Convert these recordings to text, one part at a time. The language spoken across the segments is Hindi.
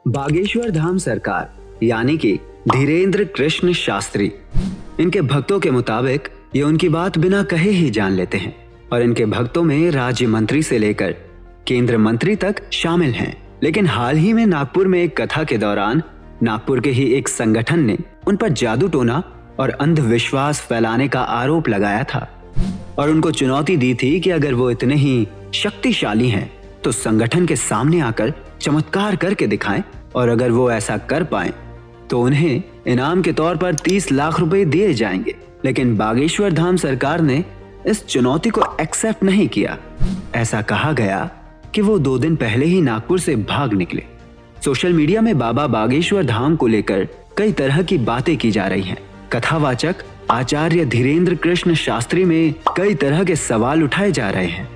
बागेश्वर धाम सरकार यानी कि धीरेन्द्र कृष्ण शास्त्री, इनके भक्तों के मुताबिक ये उनकी बात बिना कहे ही जान लेते हैं और इनके भक्तों में राज्य मंत्री से लेकर केंद्र मंत्री तक शामिल हैं। लेकिन हाल ही में नागपुर में एक कथा के दौरान नागपुर के ही एक संगठन ने उन पर जादू टोना और अंधविश्वास फैलाने का आरोप लगाया था और उनको चुनौती दी थी कि अगर वो इतने ही शक्तिशाली हैं तो संगठन के सामने आकर चमत्कार करके दिखाएं और अगर वो ऐसा कर पाएं तो उन्हें इनाम के तौर पर 30 लाख रुपए दिए जाएंगे। लेकिन बागेश्वर धाम सरकार ने इस चुनौती को एक्सेप्ट नहीं किया। ऐसा कहा गया कि वो 2 दिन पहले ही नागपुर से भाग निकले। सोशल मीडिया में बाबा बागेश्वर धाम को लेकर कई तरह की बातें की जा रही हैं। कथावाचक आचार्य धीरेन्द्र कृष्ण शास्त्री में कई तरह के सवाल उठाए जा रहे हैं।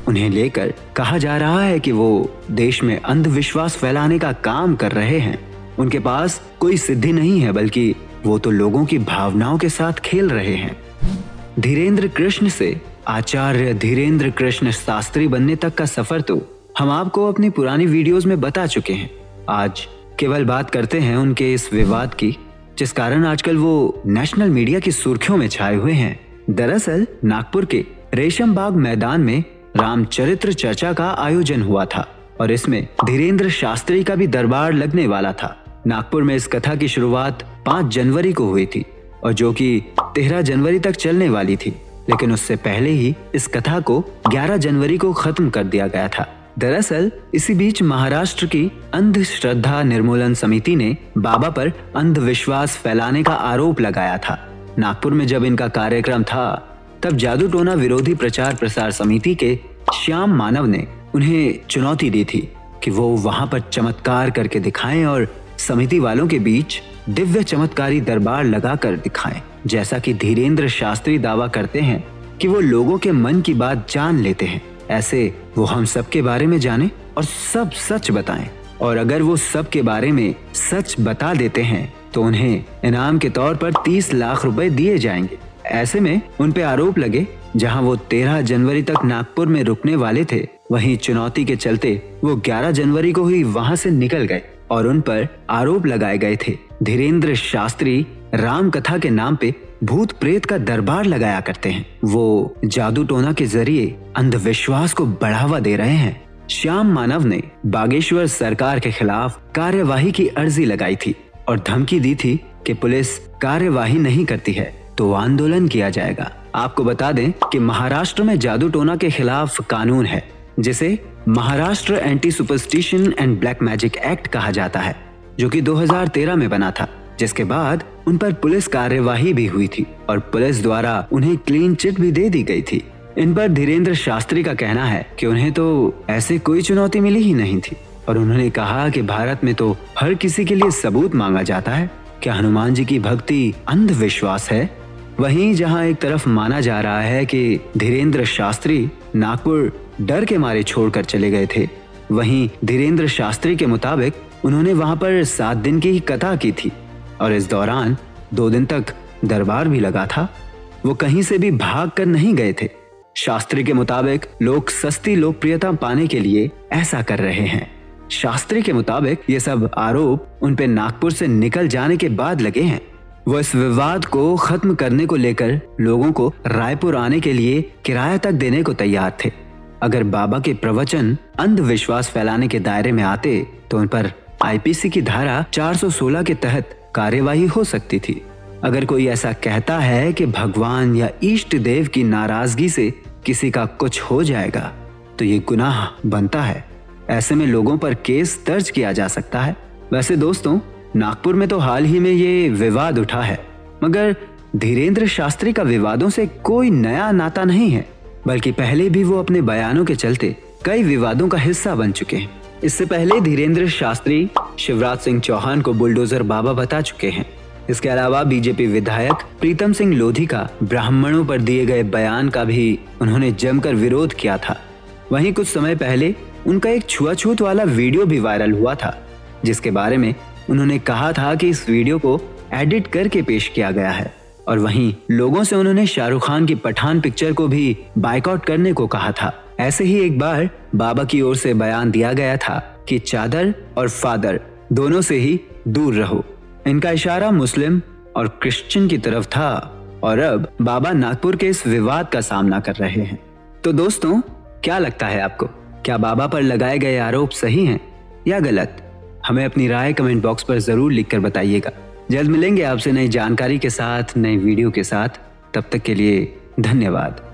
उन्हें लेकर कहा जा रहा है कि वो देश में अंधविश्वास फैलाने का काम कर रहे हैं। उनके पास कोई सिद्धि नहीं है, बल्कि वो तो लोगों की भावनाओं के साथ खेल रहे हैं। धीरेन्द्र कृष्ण से आचार्य धीरेन्द्र कृष्ण शास्त्री बनने तक का सफर तो हम आपको अपनी पुरानी वीडियोस में बता चुके हैं। आज केवल बात करते हैं उनके इस विवाद की, जिस कारण आजकल वो नेशनल मीडिया की सुर्खियों में छाए हुए हैं। दरअसल नागपुर के रेशम बाग मैदान में रामचरित्र चर्चा का आयोजन हुआ था और इसमें धीरेन्द्र शास्त्री का भी दरबार लगने वाला था। नागपुर में इस कथा की शुरुआत 5 जनवरी को हुई थी और जो कि 13 जनवरी तक चलने वाली थी, लेकिन उससे पहले ही इस कथा को 11 जनवरी को खत्म कर दिया गया था। दरअसल इसी बीच महाराष्ट्र की अंधश्रद्धा निर्मूलन समिति ने बाबा पर अंधविश्वास फैलाने का आरोप लगाया था। नागपुर में जब इनका कार्यक्रम था तब जादू टोना विरोधी प्रचार प्रसार समिति के श्याम मानव ने उन्हें चुनौती दी थी कि वो वहां पर चमत्कार करके दिखाएं और समिति वालों के बीच दिव्य चमत्कारी दरबार लगाकर दिखाएं। जैसा कि धीरेन्द्र शास्त्री दावा करते हैं कि वो लोगों के मन की बात जान लेते हैं, ऐसे वो हम सब के बारे में जाने और सब सच बताएं। और अगर वो सब के बारे में सच बता देते हैं तो उन्हें इनाम के तौर पर 30 लाख रुपए दिए जाएंगे। ऐसे में उन पे आरोप लगे, जहां वो 13 जनवरी तक नागपुर में रुकने वाले थे, वहीं चुनौती के चलते वो 11 जनवरी को ही वहां से निकल गए और उन पर आरोप लगाए गए थे। धीरेन्द्र शास्त्री राम कथा के नाम पे भूत प्रेत का दरबार लगाया करते हैं। वो जादू टोना के जरिए अंधविश्वास को बढ़ावा दे रहे हैं। श्याम मानव ने बागेश्वर सरकार के खिलाफ कार्यवाही की अर्जी लगाई थी और धमकी दी थी कि पुलिस कार्यवाही नहीं करती है तो आंदोलन किया जाएगा। आपको बता दें कि महाराष्ट्र में जादू टोना के खिलाफ कानून है, जिसे Maharashtra anti superstition and black magic act कहा जाता है, जो कि 2013 में बना था, जिसके बाद उन पर पुलिस कार्यवाही भी हुई थी और पुलिस द्वारा उन्हें क्लीन चिट भी दे दी गई थी। इन पर धीरेन्द्र शास्त्री का कहना है कि उन्हें तो ऐसे कोई चुनौती मिली ही नहीं थी और उन्होंने कहा कि भारत में तो हर किसी के लिए सबूत मांगा जाता है। क्या हनुमान जी की भक्ति अंधविश्वास है? वहीं जहां एक तरफ माना जा रहा है कि धीरेन्द्र शास्त्री नागपुर डर के मारे छोड़कर चले गए थे, वहीं धीरेन्द्र शास्त्री के मुताबिक उन्होंने वहां पर 7 दिन की ही कथा की थी और इस दौरान 2 दिन तक दरबार भी लगा था। वो कहीं से भी भाग कर नहीं गए थे। शास्त्री के मुताबिक लोग सस्ती लोकप्रियता पाने के लिए ऐसा कर रहे हैं। शास्त्री के मुताबिक ये सब आरोप उन पे नागपुर से निकल जाने के बाद लगे हैं। वो इस विवाद को खत्म करने को लेकर लोगों को रायपुर आने के लिए किराया तक देने को तैयार थे। अगर बाबा के प्रवचन अंधविश्वास फैलाने के दायरे में आते तो उन पर आईपीसी की धारा 416 के तहत कार्यवाही हो सकती थी। अगर कोई ऐसा कहता है कि भगवान या इष्ट देव की नाराजगी से किसी का कुछ हो जाएगा तो ये गुनाह बनता है। ऐसे में लोगों पर केस दर्ज किया जा सकता है। वैसे दोस्तों, नागपुर में तो हाल ही में ये विवाद उठा है, मगर धीरेन्द्र शास्त्री का विवादों से कोई नया नाता नहीं है, बल्कि पहले भी वो अपने बयानों के चलते कई विवादों का हिस्सा बन चुके हैं। इससे पहले धीरेन्द्र शास्त्री शिवराज सिंह चौहान को बुलडोजर बाबा बता चुके हैं। इसके अलावा बीजेपी विधायक प्रीतम सिंह लोधी का ब्राह्मणों पर दिए गए बयान का भी उन्होंने जमकर विरोध किया था। वहीं कुछ समय पहले उनका एक छुआछूत वाला वीडियो भी वायरल हुआ था, जिसके बारे में उन्होंने कहा था कि इस वीडियो को एडिट करके पेश किया गया है और वहीं लोगों से उन्होंने शाहरुख खान की पठान पिक्चर को भी बायकॉट करने को कहा था। ऐसे ही एक बार बाबा की ओर से बयान दिया गया था कि चादर और फादर दोनों से ही दूर रहो। इनका इशारा मुस्लिम और क्रिश्चियन की तरफ था और अब बाबा नागपुर के इस विवाद का सामना कर रहे हैं। तो दोस्तों, क्या लगता है आपको? क्या बाबा पर लगाए गए आरोप सही हैं या गलत? हमें अपनी राय कमेंट बॉक्स पर जरूर लिखकर बताइएगा। जल्द मिलेंगे आपसे नई जानकारी के साथ, नई वीडियो के साथ। तब तक के लिए धन्यवाद।